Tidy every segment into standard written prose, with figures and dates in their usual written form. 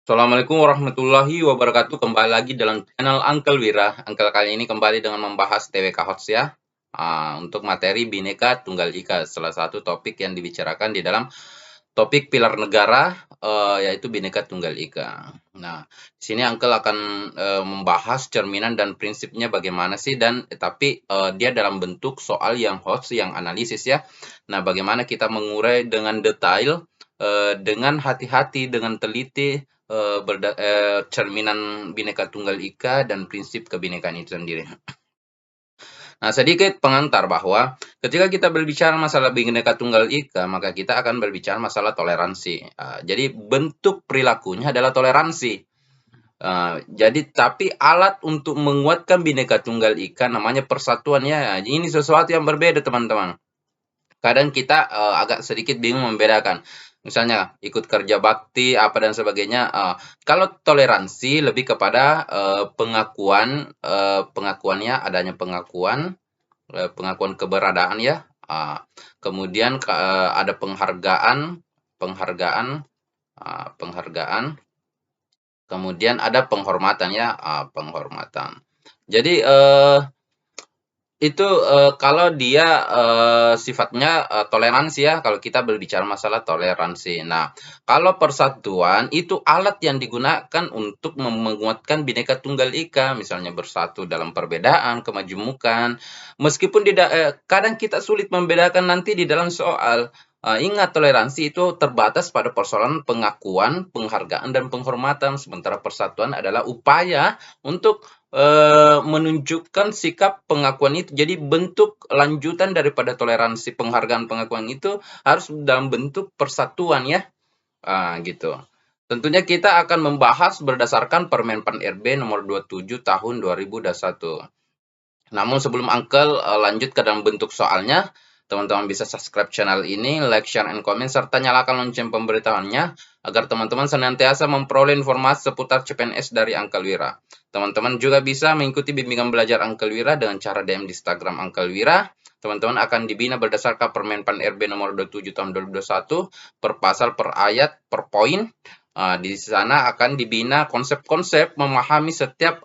Assalamualaikum warahmatullahi wabarakatuh. Kembali lagi dalam channel Uncle Wira. Uncle kali ini kembali dengan membahas TWK Hots ya. Untuk materi Bhinneka Tunggal Ika, salah satu topik yang dibicarakan di dalam topik pilar negara, yaitu Bhinneka Tunggal Ika. Nah, di sini Uncle akan membahas cerminan dan prinsipnya bagaimana sih, dan tapi dia dalam bentuk soal yang hots, yang analisis ya. Nah, bagaimana kita mengurai dengan detail, dengan hati-hati, dengan teliti, cerminan Bhinneka Tunggal Ika dan prinsip kebinekaan itu sendiri. Nah, sedikit pengantar bahwa ketika kita berbicara masalah Bhinneka Tunggal Ika, maka kita akan berbicara masalah toleransi. Jadi bentuk perilakunya adalah toleransi. Jadi tapi alat untuk menguatkan Bhinneka Tunggal Ika namanya persatuan ya. Ini sesuatu yang berbeda, teman-teman. Kadang kita agak sedikit bingung membedakan. Misalnya ikut kerja bakti apa dan sebagainya. Kalau toleransi lebih kepada pengakuannya, adanya pengakuan keberadaan ya. Kemudian ada penghargaan, penghargaan, penghargaan. Kemudian ada penghormatan ya, penghormatan. Jadi itu kalau dia sifatnya toleransi ya, kalau kita berbicara masalah toleransi. Nah, kalau persatuan itu alat yang digunakan untuk menguatkan Bhinneka Tunggal Ika, misalnya bersatu dalam perbedaan, kemajemukan. Meskipun kadang kita sulit membedakan nanti di dalam soal. Ingat, toleransi itu terbatas pada persoalan pengakuan, penghargaan, dan penghormatan, sementara persatuan adalah upaya untuk menunjukkan sikap pengakuan itu. Jadi bentuk lanjutan daripada toleransi, penghargaan, pengakuan itu harus dalam bentuk persatuan ya. Gitu. Tentunya kita akan membahas berdasarkan Permen Pan RB nomor 27 tahun 2021. Namun sebelum Uncle lanjut ke dalam bentuk soalnya, teman-teman bisa subscribe channel ini, like, share, and comment, serta nyalakan lonceng pemberitahuannya agar teman-teman senantiasa memperoleh informasi seputar CPNS dari Uncle Wira. Teman-teman juga bisa mengikuti bimbingan belajar Uncle Wira dengan cara DM di Instagram Uncle Wira. Teman-teman akan dibina berdasarkan Permen Pan RB nomor 27 tahun 2021 per pasal, per ayat, per poin. Di sana akan dibina konsep-konsep memahami setiap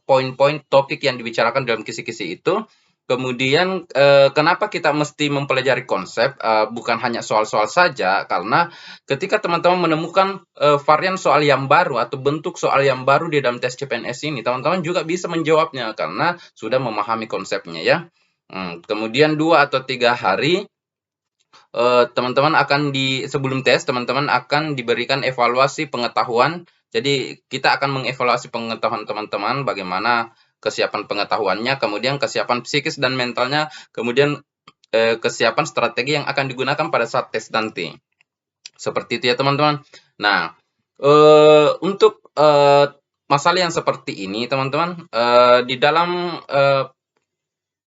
poin-poin topik yang dibicarakan dalam kisi-kisi itu. Kemudian kenapa kita mesti mempelajari konsep, bukan hanya soal-soal saja, karena ketika teman-teman menemukan varian soal yang baru atau bentuk soal yang baru di dalam tes CPNS ini, teman-teman juga bisa menjawabnya karena sudah memahami konsepnya ya. Kemudian 2 atau 3 hari teman-teman sebelum tes, teman-teman akan diberikan evaluasi pengetahuan. Jadi kita akan mengevaluasi pengetahuan teman-teman, bagaimana kesiapan pengetahuannya, kemudian kesiapan psikis dan mentalnya, kemudian kesiapan strategi yang akan digunakan pada saat tes nanti. Seperti itu ya teman-teman. Nah, untuk masalah yang seperti ini teman-teman, di dalam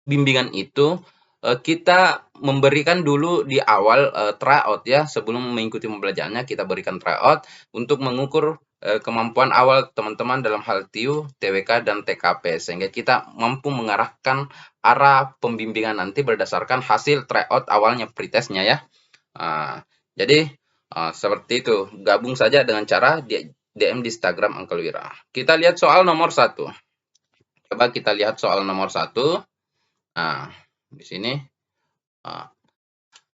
bimbingan itu kita memberikan dulu di awal tryout ya, sebelum mengikuti pembelajarannya kita berikan tryout untuk mengukur kemampuan awal teman-teman dalam hal TIU, TWK, dan TKP, sehingga kita mampu mengarahkan arah pembimbingan nanti berdasarkan hasil tryout awalnya pretestnya ya. Jadi seperti itu, gabung saja dengan cara DM di Instagram Uncle Wira. Kita lihat soal nomor 1. Coba kita lihat soal nomor 1. Nah, di sini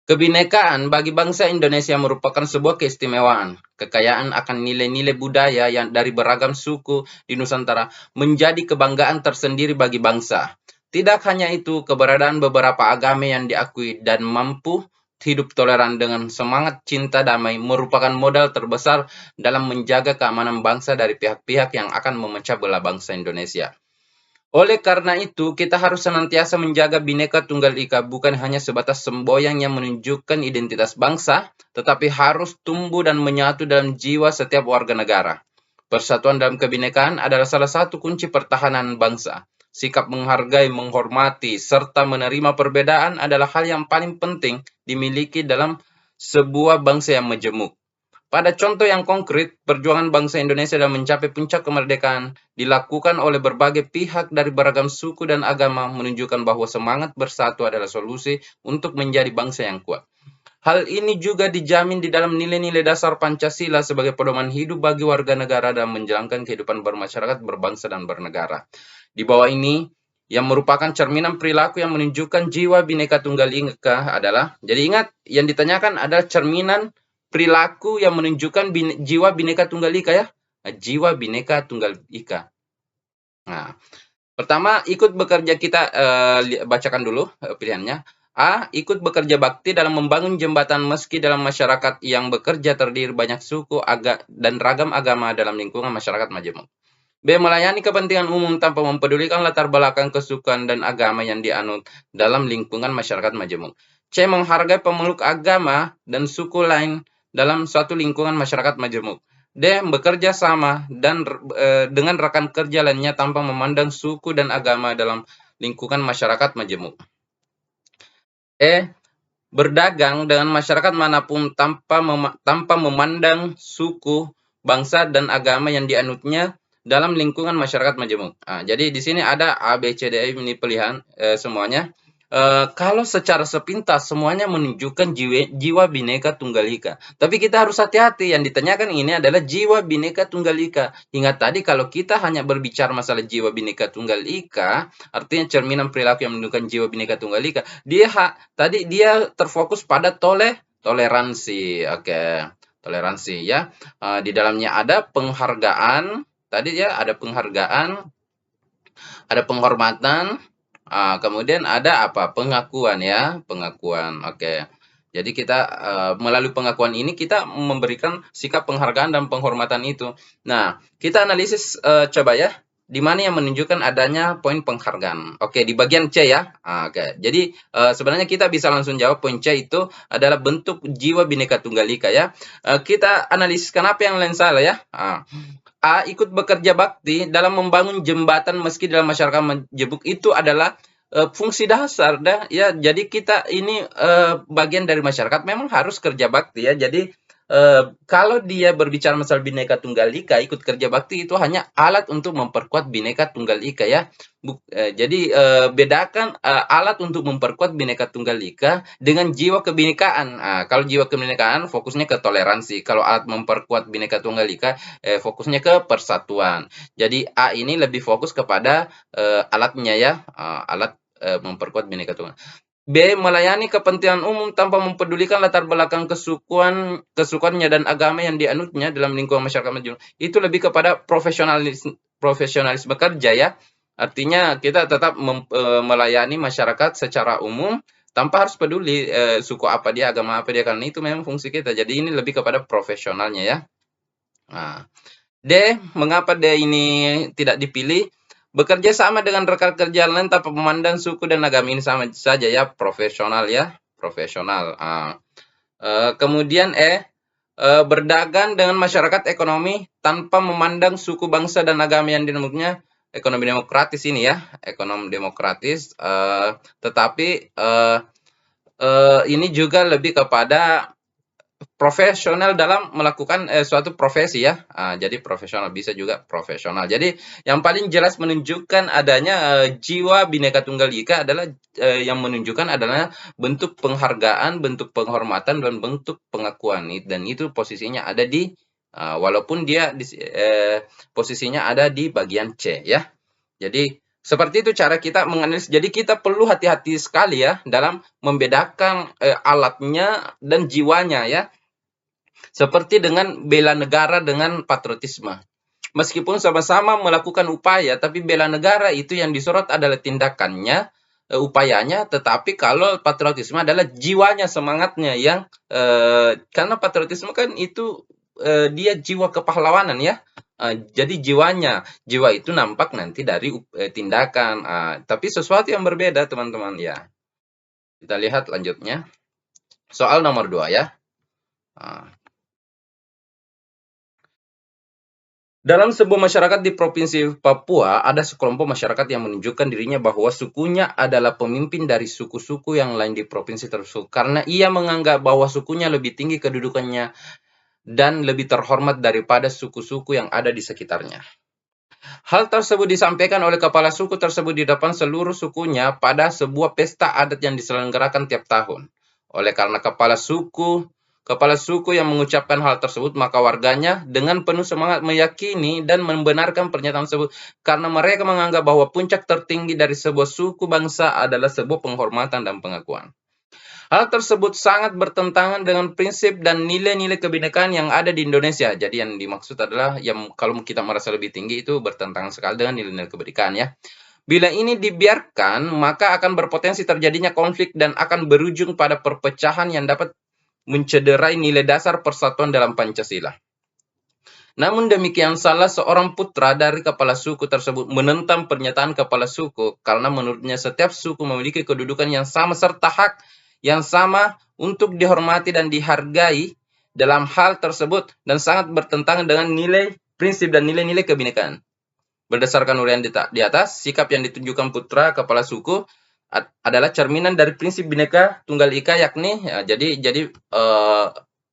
kebinekaan bagi bangsa Indonesia merupakan sebuah keistimewaan. Kekayaan akan nilai-nilai budaya yang dari beragam suku di Nusantara menjadi kebanggaan tersendiri bagi bangsa. Tidak hanya itu, keberadaan beberapa agama yang diakui dan mampu hidup toleran dengan semangat cinta damai merupakan modal terbesar dalam menjaga keamanan bangsa dari pihak-pihak yang akan memecah belah bangsa Indonesia. Oleh karena itu, kita harus senantiasa menjaga Bhinneka Tunggal Ika bukan hanya sebatas semboyan yang menunjukkan identitas bangsa, tetapi harus tumbuh dan menyatu dalam jiwa setiap warga negara. Persatuan dalam kebinekaan adalah salah satu kunci pertahanan bangsa. Sikap menghargai, menghormati, serta menerima perbedaan adalah hal yang paling penting dimiliki dalam sebuah bangsa yang majemuk. Pada contoh yang konkret, perjuangan bangsa Indonesia dalam mencapai puncak kemerdekaan dilakukan oleh berbagai pihak dari beragam suku dan agama menunjukkan bahwa semangat bersatu adalah solusi untuk menjadi bangsa yang kuat. Hal ini juga dijamin di dalam nilai-nilai dasar Pancasila sebagai pedoman hidup bagi warga negara dalam menjalankan kehidupan bermasyarakat, berbangsa, dan bernegara. Di bawah ini, yang merupakan cerminan perilaku yang menunjukkan jiwa Bhinneka Tunggal Ika adalah, jadi ingat, yang ditanyakan adalah cerminan perilaku yang menunjukkan jiwa Bhinneka Tunggal Ika ya. Jiwa Bhinneka Tunggal Ika. Nah, pertama, ikut bekerja kita bacakan dulu pilihannya. A. Ikut bekerja bakti dalam membangun jembatan meski dalam masyarakat yang bekerja terdiri banyak suku, dan ragam agama dalam lingkungan masyarakat majemuk. B. Melayani kepentingan umum tanpa mempedulikan latar belakang kesukuan dan agama yang dianut dalam lingkungan masyarakat majemuk. C. Menghargai pemeluk agama dan suku lain dalam suatu lingkungan masyarakat majemuk. D. Bekerja sama dengan rekan kerja lainnya tanpa memandang suku dan agama dalam lingkungan masyarakat majemuk. E. Berdagang dengan masyarakat manapun tanpa memandang suku, bangsa, dan agama yang dianutnya dalam lingkungan masyarakat majemuk. Nah, jadi di sini ada A, B, C, D, E ini pilihan semuanya. Kalau secara sepintas semuanya menunjukkan jiwa Bhinneka Tunggal Ika. Tapi kita harus hati-hati, yang ditanyakan ini adalah jiwa Bhinneka Tunggal Ika. Ingat tadi kalau kita hanya berbicara masalah jiwa Bhinneka Tunggal Ika, artinya cerminan perilaku yang menunjukkan jiwa Bhinneka Tunggal Ika, tadi dia terfokus pada toleransi. Oke, toleransi ya. Di dalamnya ada penghargaan, tadi ya ada penghargaan, ada penghormatan, kemudian ada apa? Pengakuan ya, pengakuan. Oke. Jadi kita melalui pengakuan ini kita memberikan sikap penghargaan dan penghormatan itu. Nah, kita analisis coba ya, di mana yang menunjukkan adanya poin penghargaan. Oke, di bagian C ya. Oke. Jadi sebenarnya kita bisa langsung jawab poin C itu adalah bentuk jiwa Bhinneka Tunggal Ika ya. Kita analisiskan apa yang lain salah ya. A. Ikut bekerja bakti dalam membangun jembatan meski dalam masyarakat majemuk itu adalah fungsi dasar ya. Jadi kita ini bagian dari masyarakat memang harus kerja bakti ya. Jadi kalau dia berbicara masalah Bhinneka Tunggal Ika, ikut kerja bakti itu hanya alat untuk memperkuat Bhinneka Tunggal Ika ya. Jadi bedakan alat untuk memperkuat Bhinneka Tunggal Ika dengan jiwa kebinekaan. Kalau jiwa kebinekaan fokusnya ke toleransi. Kalau alat memperkuat Bhinneka Tunggal Ika fokusnya ke persatuan. Jadi A ini lebih fokus kepada alatnya ya, alat memperkuat Bhinneka Tunggal. B. Melayani kepentingan umum tanpa mempedulikan latar belakang kesukuannya dan agama yang dianutnya dalam lingkungan masyarakat majemuk. Itu lebih kepada profesionalis bekerja ya. Artinya kita tetap melayani masyarakat secara umum tanpa harus peduli suku apa dia, agama apa dia, karena itu memang fungsi kita. Jadi ini lebih kepada profesionalnya ya. Nah, D. Mengapa D ini tidak dipilih? Bekerja sama dengan rekan kerja lain tanpa memandang suku dan agama, ini sama saja ya, profesional ya, profesional. Kemudian berdagang dengan masyarakat ekonomi tanpa memandang suku, bangsa, dan agama yang dinamuknya, ekonomi demokratis ini ya, ekonomi demokratis. Tetapi ini juga lebih kepada profesional dalam melakukan suatu profesi ya. Jadi profesional, bisa juga profesional. Jadi yang paling jelas menunjukkan adanya jiwa Bhinneka Tunggal Ika adalah yang menunjukkan adalah bentuk penghargaan, bentuk penghormatan, dan bentuk pengakuan. Dan itu posisinya ada di walaupun dia posisinya ada di bagian C ya. Jadi seperti itu cara kita menganalisis. Jadi kita perlu hati-hati sekali ya dalam membedakan alatnya dan jiwanya ya. Seperti dengan bela negara dengan patriotisme. Meskipun sama-sama melakukan upaya, tapi bela negara itu yang disorot adalah tindakannya, upayanya, tetapi kalau patriotisme adalah jiwanya, semangatnya yang karena patriotisme kan itu dia jiwa kepahlawanan ya. Jadi jiwa itu nampak nanti dari tindakan, tapi sesuatu yang berbeda teman-teman ya. Kita lihat lanjutnya. Soal nomor 2 ya. Dalam sebuah masyarakat di Provinsi Papua, ada sekelompok masyarakat yang menunjukkan dirinya bahwa sukunya adalah pemimpin dari suku-suku yang lain di provinsi tersebut karena ia menganggap bahwa sukunya lebih tinggi kedudukannya dan lebih terhormat daripada suku-suku yang ada di sekitarnya. Hal tersebut disampaikan oleh kepala suku tersebut di depan seluruh sukunya pada sebuah pesta adat yang diselenggarakan tiap tahun. Oleh karena kepala suku yang mengucapkan hal tersebut, maka warganya dengan penuh semangat meyakini dan membenarkan pernyataan tersebut karena mereka menganggap bahwa puncak tertinggi dari sebuah suku bangsa adalah sebuah penghormatan dan pengakuan. Hal tersebut sangat bertentangan dengan prinsip dan nilai-nilai kebinekaan yang ada di Indonesia. Jadi yang dimaksud adalah yang kalau kita merasa lebih tinggi itu bertentangan sekali dengan nilai-nilai kebinekaan ya. Bila ini dibiarkan, maka akan berpotensi terjadinya konflik dan akan berujung pada perpecahan yang dapat mencederai nilai dasar persatuan dalam Pancasila. Namun demikian, salah seorang putra dari kepala suku tersebut menentang pernyataan kepala suku karena menurutnya setiap suku memiliki kedudukan yang sama serta hak yang sama untuk dihormati dan dihargai dalam hal tersebut dan sangat bertentangan dengan nilai, prinsip dan nilai-nilai kebinekaan. Berdasarkan uraian di atas, sikap yang ditunjukkan putra kepala suku adalah cerminan dari prinsip Bhinneka Tunggal Ika, yakni jadi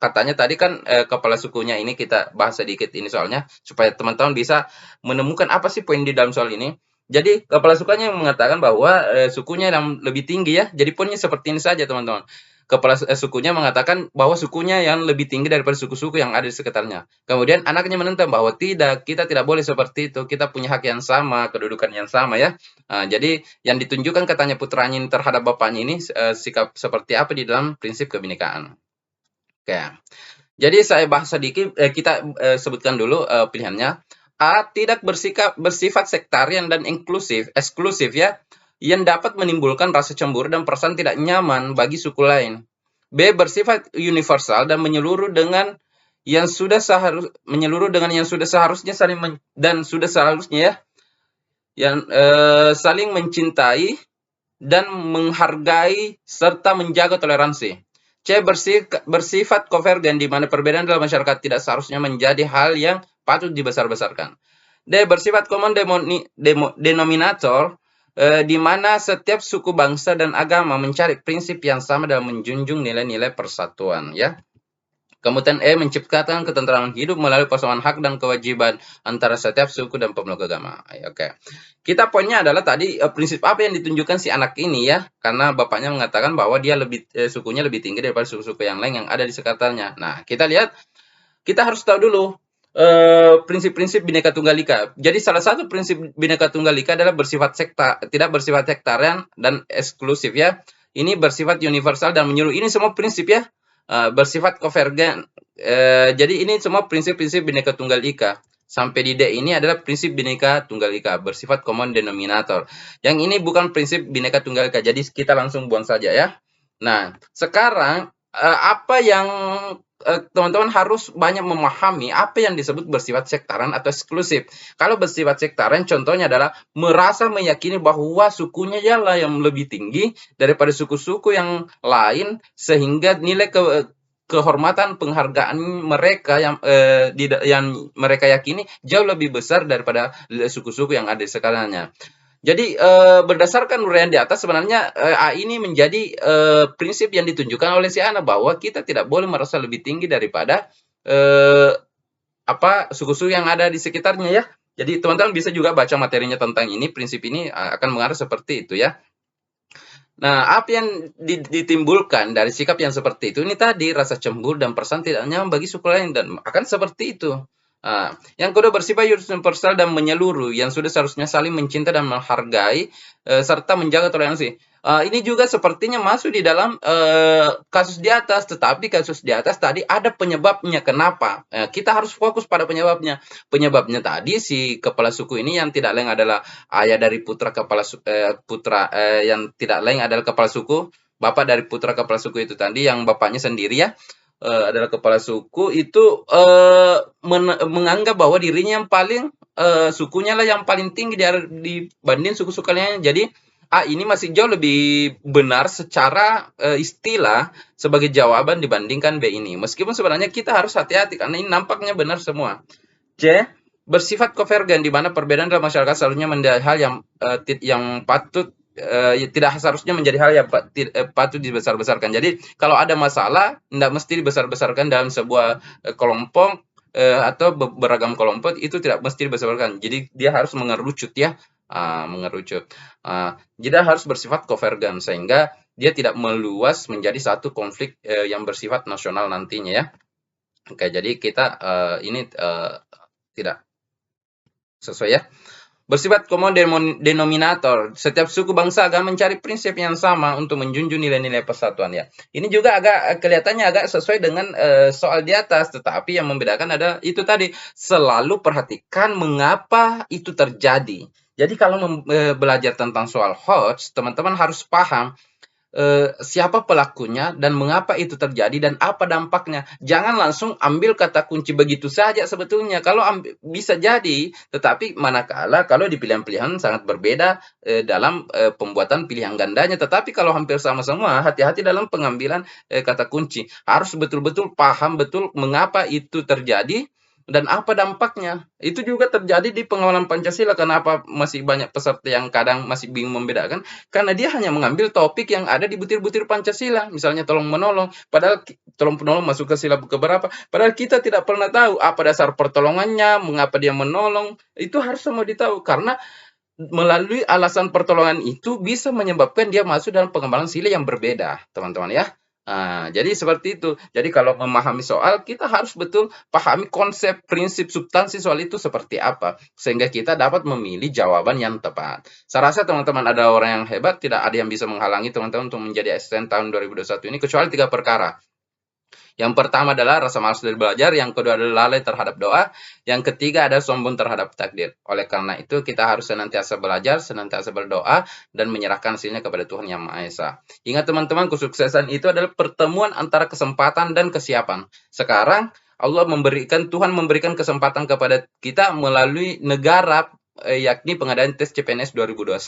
katanya tadi kan kepala sukunya ini kita bahas sedikit ini soalnya supaya teman-teman bisa menemukan apa sih poin di dalam soal ini. Jadi kepala sukunya mengatakan bahwa sukunya yang lebih tinggi ya. Jadi poinnya seperti ini saja teman-teman. Kepala sukunya mengatakan bahwa sukunya yang lebih tinggi daripada suku-suku yang ada di sekitarnya. Kemudian anaknya menentang bahwa tidak, kita tidak boleh seperti itu. Kita punya hak yang sama, kedudukan yang sama ya. Jadi yang ditunjukkan katanya putranya ini terhadap bapaknya ini sikap seperti apa di dalam prinsip kebinekaan. Oke. Jadi saya bahas sedikit, kita sebutkan dulu pilihannya. A. Tidak bersifat sektarian dan eksklusif ya, yang dapat menimbulkan rasa cemburu dan perasaan tidak nyaman bagi suku lain. B. Bersifat universal dan menyeluruh dengan yang sudah seharusnya saling mencintai dan menghargai serta menjaga toleransi. C. Bersifat konvergen di mana perbedaan dalam masyarakat tidak seharusnya menjadi hal yang patut dibesar-besarkan. D. Bersifat common denominator di mana setiap suku, bangsa, dan agama mencari prinsip yang sama dalam menjunjung nilai-nilai persatuan ya. Kemudian E. Menciptakan ketentraman hidup melalui persamaan hak dan kewajiban antara setiap suku dan pemeluk agama. Oke. Kita poinnya adalah tadi prinsip apa yang ditunjukkan si anak ini ya, karena bapaknya mengatakan bahwa dia sukunya lebih tinggi daripada suku-suku yang lain yang ada di sekitarnya. Nah, kita lihat, kita harus tahu dulu prinsip-prinsip Bhinneka Tunggal Ika. Jadi salah satu prinsip Bhinneka Tunggal Ika adalah tidak bersifat sektarian dan eksklusif ya. Ini bersifat universal dan menyeluruh. Ini semua prinsip ya. Bersifat konvergen. Jadi ini semua prinsip-prinsip Bhinneka Tunggal Ika. Sampai di D ini adalah prinsip Bhinneka Tunggal Ika, bersifat common denominator. Yang ini bukan prinsip Bhinneka Tunggal Ika, jadi kita langsung buang saja ya. Nah, sekarang apa yang teman-teman harus banyak memahami apa yang disebut bersifat sektarian atau eksklusif. Kalau bersifat sektarian contohnya adalah merasa meyakini bahwa sukunya ialah yang lebih tinggi daripada suku-suku yang lain sehingga nilai kehormatan penghargaan mereka yang mereka yakini jauh lebih besar daripada suku-suku yang ada di sekitarnya. Jadi berdasarkan uraian di atas sebenarnya A ini menjadi prinsip yang ditunjukkan oleh si anak bahwa kita tidak boleh merasa lebih tinggi daripada suku-suku yang ada di sekitarnya ya. Jadi teman-teman bisa juga baca materinya tentang ini, prinsip ini akan mengarah seperti itu ya. Nah, apa yang ditimbulkan dari sikap yang seperti itu ini tadi rasa cemburu dan perasaan tidak nyaman bagi suku lain dan akan seperti itu. Yang kedua bersifat universal dan menyeluruh yang sudah seharusnya saling mencinta dan menghargai serta menjaga toleransi. Ini juga sepertinya masuk di dalam kasus di atas, tetapi kasus di atas tadi ada penyebabnya. Kenapa? Kita harus fokus pada penyebabnya. Penyebabnya tadi si kepala suku ini yang tidak lain adalah ayah dari putra yang tidak lain adalah kepala suku, bapak dari putra kepala suku itu tadi yang bapaknya sendiri ya. Adalah kepala suku itu menganggap bahwa dirinya yang paling sukunya lah yang paling tinggi dibanding suku-suku lainnya. Jadi ini masih jauh lebih benar secara istilah sebagai jawaban dibandingkan B ini. Meskipun sebenarnya kita harus hati-hati karena ini nampaknya benar semua. C. Bersifat konvergen di mana perbedaan dalam masyarakat seharusnya menjadi hal yang patut tidak seharusnya menjadi hal yang patut dibesar-besarkan. Jadi kalau ada masalah tidak mesti dibesar-besarkan dalam sebuah kelompok atau beragam kelompok, itu tidak mesti dibesar-besarkan. Jadi dia harus mengerucut ya, jadi harus bersifat konvergen sehingga dia tidak meluas menjadi satu konflik yang bersifat nasional nantinya ya. Oke, jadi kita ini tidak sesuai ya. Bersifat common denominator, setiap suku bangsa agama mencari prinsip yang sama untuk menjunjung nilai-nilai persatuan ya. Ini juga agak kelihatannya agak sesuai dengan soal di atas, tetapi yang membedakan adalah itu tadi, selalu perhatikan mengapa itu terjadi. Jadi kalau belajar tentang soal hoax, teman-teman harus paham siapa pelakunya dan mengapa itu terjadi dan apa dampaknya. Jangan langsung ambil kata kunci begitu saja sebetulnya. Kalau bisa jadi, tetapi manakala kalau di pilihan-pilihan sangat berbeda dalam pembuatan pilihan gandanya. Tetapi kalau hampir sama semua, hati-hati dalam pengambilan kata kunci. Harus betul-betul paham betul mengapa itu terjadi dan apa dampaknya. Itu juga terjadi di pengawalan Pancasila. Kenapa masih banyak peserta yang kadang masih bingung membedakan? Karena dia hanya mengambil topik yang ada di butir-butir Pancasila. Misalnya tolong menolong, padahal tolong penolong masuk ke sila keberapa. Padahal kita tidak pernah tahu apa dasar pertolongannya, mengapa dia menolong. Itu harus semua ditahu. Karena melalui alasan pertolongan itu bisa menyebabkan dia masuk dalam pengembangan sila yang berbeda, teman-teman ya. Jadi seperti itu. Jadi kalau memahami soal, kita harus betul pahami konsep, prinsip, substansi soal itu seperti apa. Sehingga kita dapat memilih jawaban yang tepat. Saya rasa teman-teman ada orang yang hebat, tidak ada yang bisa menghalangi teman-teman untuk menjadi ASN tahun 2021 ini, kecuali 3 perkara. Yang pertama adalah rasa malas dari belajar, yang kedua adalah lalai terhadap doa, yang ketiga adalah sombong terhadap takdir. Oleh karena itu, kita harus senantiasa belajar, senantiasa berdoa, dan menyerahkan hasilnya kepada Tuhan Yang Maha Esa. Ingat teman-teman, kesuksesan itu adalah pertemuan antara kesempatan dan kesiapan. Sekarang, Tuhan memberikan kesempatan kepada kita melalui negara, yakni pengadaan tes CPNS 2021.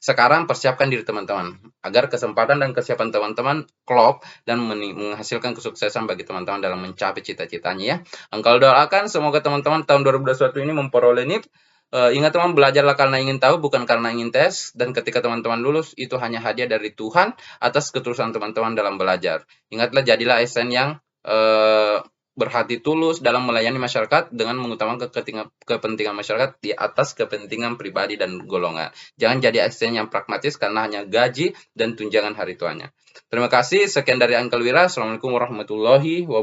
Sekarang persiapkan diri teman-teman, agar kesempatan dan kesiapan teman-teman klop dan menghasilkan kesuksesan bagi teman-teman dalam mencapai cita-citanya ya. Engkau doakan semoga teman-teman tahun 2021 ini memperoleh NIP. Ingat teman, belajarlah karena ingin tahu, bukan karena ingin tes. Dan ketika teman-teman lulus, itu hanya hadiah dari Tuhan atas ketulusan teman-teman dalam belajar. Ingatlah, jadilah ASN yang berhati tulus dalam melayani masyarakat dengan mengutamakan kepentingan masyarakat di atas kepentingan pribadi dan golongan. Jangan jadi ASN yang pragmatis karena hanya gaji dan tunjangan hari tuanya. Terima kasih. Sekian dari Uncle Wira. Assalamualaikum warahmatullahi wabarakatuh.